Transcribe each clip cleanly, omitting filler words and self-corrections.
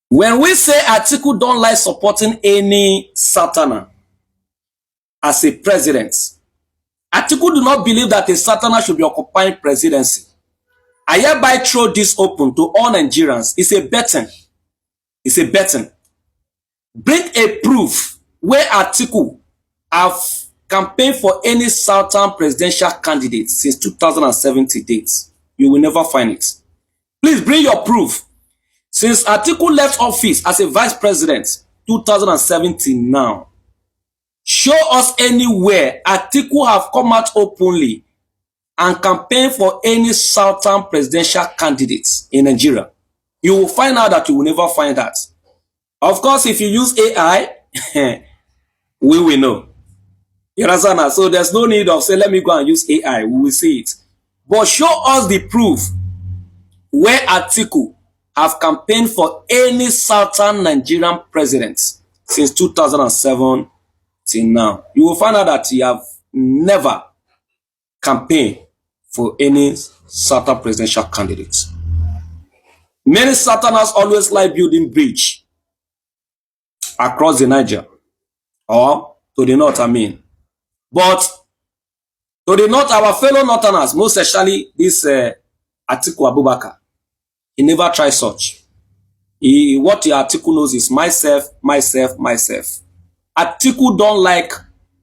When we say Atiku don't like supporting any Southerner as a president, Atiku do not believe that a Southerner should be occupying presidency. I hereby throw this open to all Nigerians. It's a betting. It's a betting. Bring a proof where Atiku have campaigned for any Southern presidential candidate since 2017 dates. You will never find it. Please bring your proof. Since Atiku left office as a vice president, 2017 now, show us anywhere Atiku have come out openly and campaign for any Southern presidential candidates in Nigeria. You will find out that you will never find that. Of course, if you use AI, we will know. You understand? So there's no need of saying, let me go and use AI. We will see it. But show us the proof where Atiku have campaigned for any Southern Nigerian presidents since 2007 till now. You will find out that he have never campaigned for any Southern presidential candidates. Many Southerners always like building bridge across the Niger, or to the north, I mean. But to the north, our fellow Northerners, most especially this Atiku Abubakar, he never tried such. What the Atiku knows is myself, myself, myself. Atiku don't like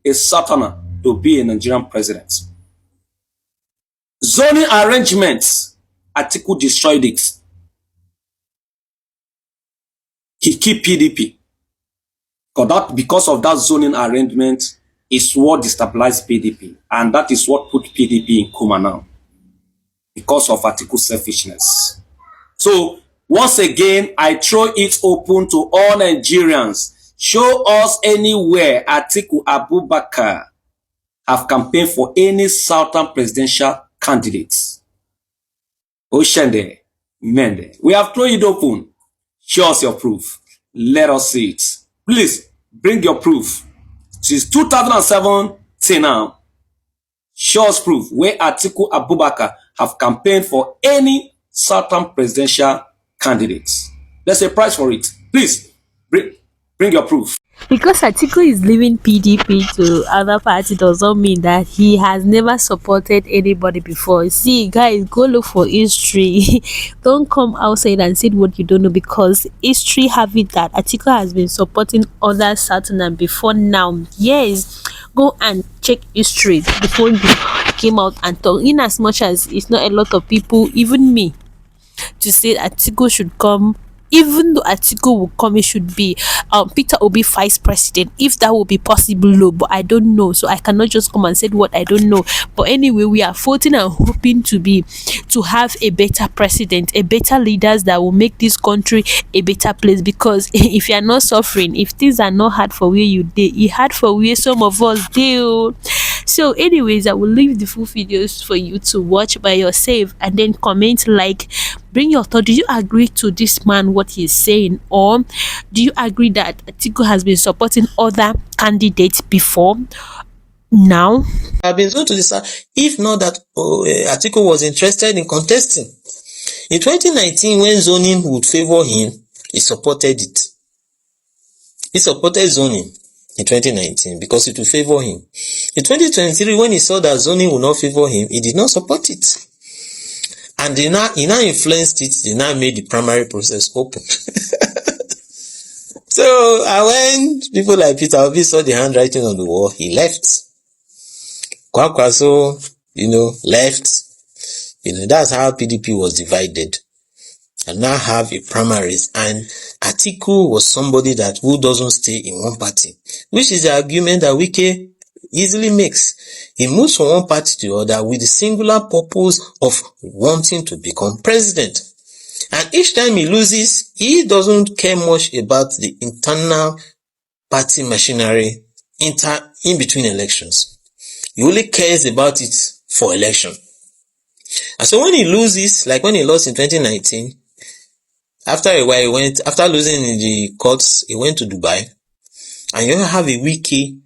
a Southerner to be a Nigerian president. Zoning arrangements, Atiku destroyed it. He keep PDP. Because of that zoning arrangement is what destabilized PDP. And that is what put PDP in coma now. Because of Atiku's selfishness. So, once again, I throw it open to all Nigerians. Show us anywhere Atiku Abubakar have campaigned for any Southern presidential candidates. Oshende, Mende. We have thrown it open. Show us your proof. Let us see it. Please, bring your proof. Since 2007 till now, show us proof where Atiku Abubakar have campaigned for any Southern presidential candidates. There's a price for it. Please, bring your proof. Because Atiku is leaving PDP to other party does not mean that he has never supported anybody before. See, guys, go look for history. Don't come outside and say what you don't know, because history have it that Atiku has been supporting other Southerners before now. Yes, go and check history before you came out and talk. In as much as it's not a lot of people, even me, to say Atiku should come. Even though Atiku will come, it should be Peter Obi vice president, if that will be possible. No, but I don't know, so I cannot just come and say what I don't know. But anyway, we are voting and hoping to have a better president, a better leaders that will make this country a better place. Because if you are not suffering, if things are not hard for where you dey, it hard for where some of us do. So anyways, I will leave the full videos for you to watch by yourself, and then comment, like, bring your thought. Do you agree to this man, what he's saying, or do you agree that Atiku has been supporting other candidates before now? I've been told to decide, if not that Atiku was interested in contesting. In 2019, when zoning would favor him, he supported it. He supported zoning in 2019 because it would favor him. In 2023, when he saw that zoning would not favor him, he did not support it. And he now influenced it. They now made the primary process open. So, when people like Peter Obi saw the handwriting on the wall, he left. Kwakwaso, left. That's how PDP was divided. And now have a primaries. And Atiku was somebody who doesn't stay in one party, which is the argument that Wiki easily makes. He moves from one party to the other with the singular purpose of wanting to become president. And each time he loses, he doesn't care much about the internal party machinery in between elections. He only cares about it for election. And so when he loses, like when he lost in 2019, after a while after losing in the courts, he went to Dubai. And you have a Wiki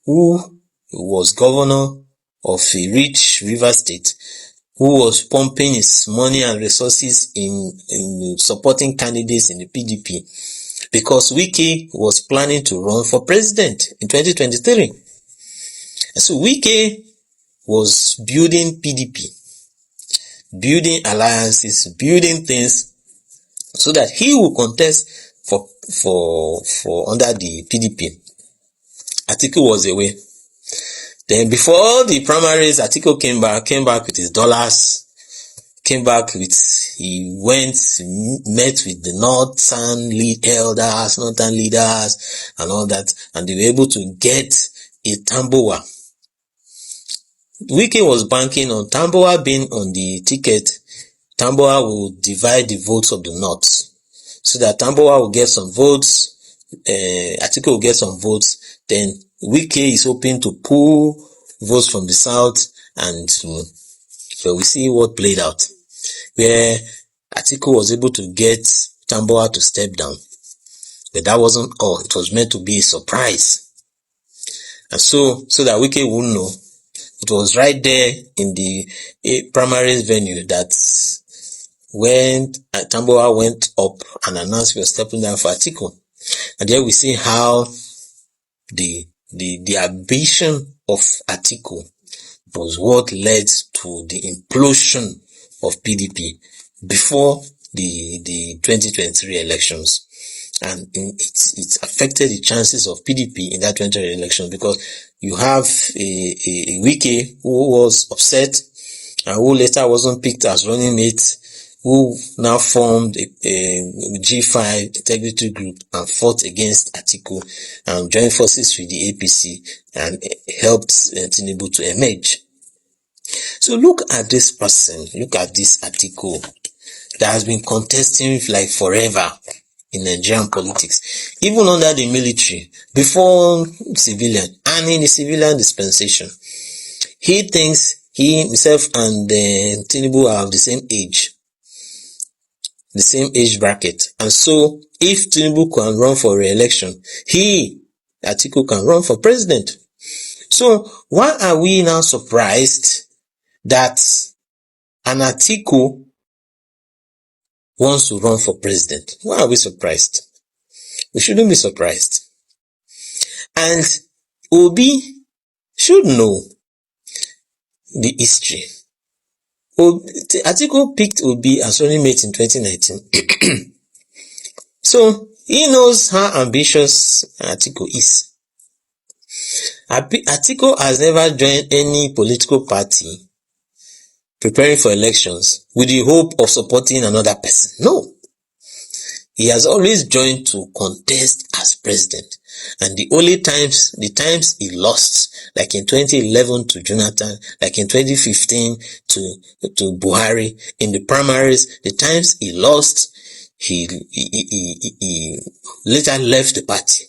who was governor of a rich river state, who was pumping his money and resources in supporting candidates in the PDP, because Wiki was planning to run for president in 2023. And so Wiki was building PDP, building alliances, building things so that he will contest for under the PDP. Atiku was away. Then before the primaries, Atiku came back with his dollars, he went, met with the northern leaders and all that, and they were able to get a Tambuwa. Wiki was banking on Tambuwa being on the ticket. Tambuwa will divide the votes of the north, so that Tambuwa will get some votes, Atiku will get some votes, then Wiki is hoping to pull votes from the south, and so we see what played out, where Atiku was able to get Tambuwa to step down. But that wasn't all. It was meant to be a surprise. And so that Wiki wouldn't know. It was right there in the primaries venue that when Tambuwa went up and announced he was stepping down for Atiku. And there we see how the ambition of Atiku was what led to the implosion of PDP before the 2023 elections. And it affected the chances of PDP in that 2023 election, because you have a Wiki who was upset and who later wasn't picked as running mate, who now formed a G5 integrity group and fought against Atiku and joined forces with the APC and helped Tinubu to emerge. So look at this person, look at this Atiku that has been contesting like forever in Nigerian politics, even under the military, before civilian, and in the civilian dispensation. He thinks he himself and Tinubu are of the same age bracket, and so if Tinubu can run for re-election, Atiku can run for president. So why are we now surprised that an Atiku wants to run for president? Why are we surprised? We shouldn't be surprised. And Obi should know the history. Atiku picked Obi as running mate in 2019. So he knows how ambitious Atiku is. Atiku has never joined any political party preparing for elections with the hope of supporting another person. No. He has always joined to contest as president. And the times he lost, like in 2011 to Jonathan, like in 2015 to Buhari, in the primaries, the times he lost, he later left the party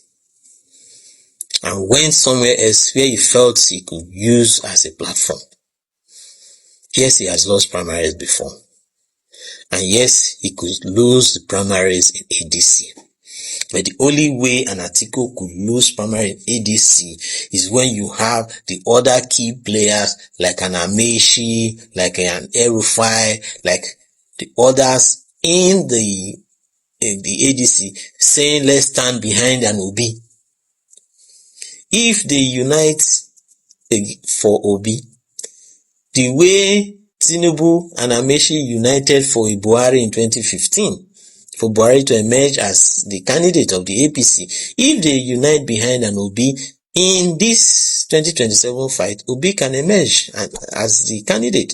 and went somewhere else where he felt he could use as a platform. Yes, he has lost primaries before. And yes, he could lose the primaries in ADC. But the only way an Atiku could lose primary in ADC is when you have the other key players like an Amechi, like an Erufai, like the others in the ADC saying, let's stand behind an Obi. If they unite for Obi, the way Tinubu and Amechi united for Buhari in 2015, for Buhari to emerge as the candidate of the APC, if they unite behind an Obi in this 2027 fight, Obi can emerge as the candidate.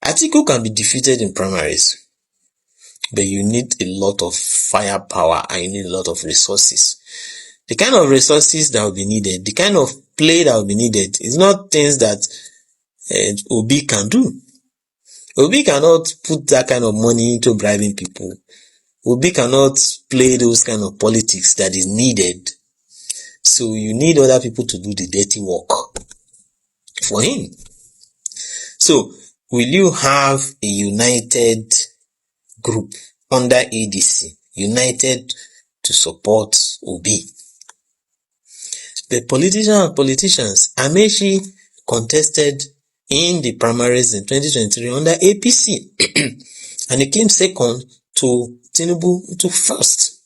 Atiku can be defeated in primaries, but you need a lot of firepower and you need a lot of resources. The kind of resources that will be needed, the kind of play that will be needed is not things that Obi can do. Obi cannot put that kind of money into bribing people. Obi cannot play those kind of politics that is needed. So you need other people to do the dirty work for him. So will you have a united group under ADC, united to support Obi? The politicians, Amechi contested in the primaries in 2023 under APC. And he came second to Tinubu to first.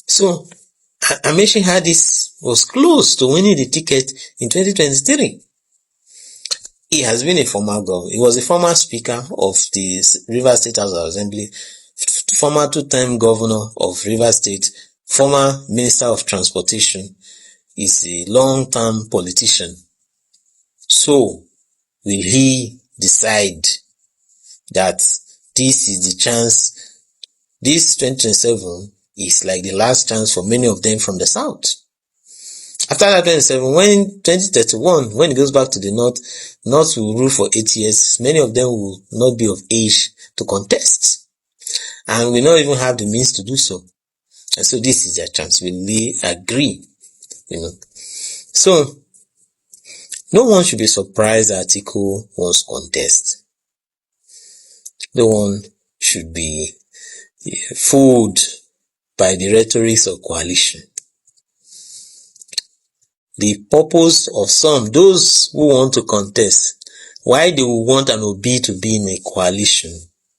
So Amaechi was close to winning the ticket in 2023. He has been a former governor. He was a former speaker of the Rivers State House of Assembly, former two-time governor of Rivers State, former minister of transportation. He's a long-term politician. So, will he decide that this is the chance? This 2027 is like the last chance for many of them from the south. After that 27, when 2031, when it goes back to the north will rule for 8 years. Many of them will not be of age to contest, and will not even have the means to do so. And so this is their chance. Will they agree? So no one should be surprised that Atiku wants contest. No one should be fooled by the rhetorics of coalition. The purpose of some, those who want to contest, why they will want an Obi to be in a coalition,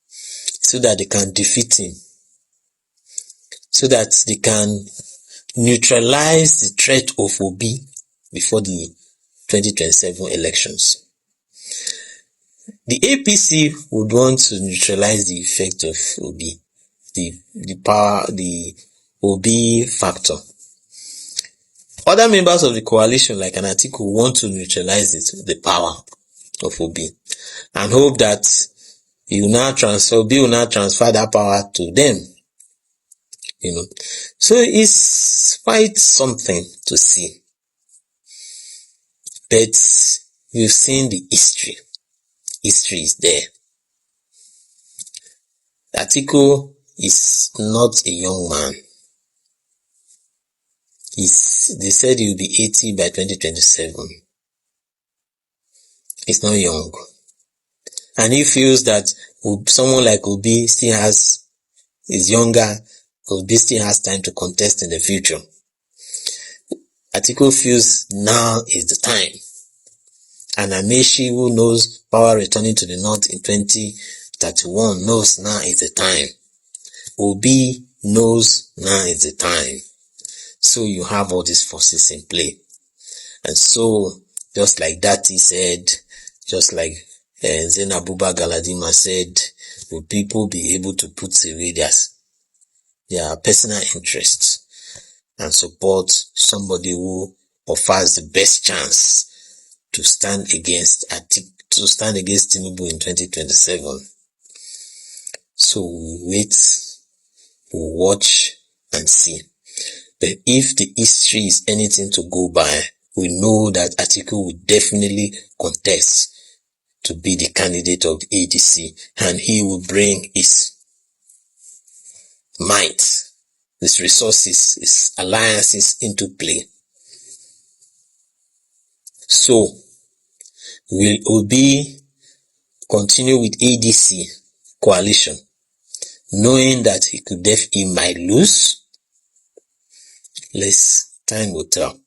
so that they can defeat him, so that they can neutralize the threat of Obi before the 2027 elections. The APC would want to neutralize the effect of Obi, the power, the Obi factor. Other members of the coalition, like an Atiku, want to neutralize it, the power of Obi, and hope that Obi will now transfer that power to them. So it's quite something to see. But you've seen the history. History is there. Atiku is not a young man. They said he will be 80 by 2027. He's not young. And he feels that someone like Obi is younger. Obi still has time to contest in the future. Atiku feels now is the time. And Amaechi, who knows power returning to the north in 2031, knows now is the time. Obi knows now is the time. So you have all these forces in play. And so, just like Dati said, just like Zenabuba Galadima said, will people be able to put away their personal interests and support somebody who offers the best chance to stand against Tinubu in 2027? So we'll wait, we'll watch and see. But if the history is anything to go by, we know that Atiku will definitely contest to be the candidate of the ADC, and he will bring his might, his resources, his alliances into play. So, will Obi continue with ADC coalition, knowing that he might lose? Time will tell.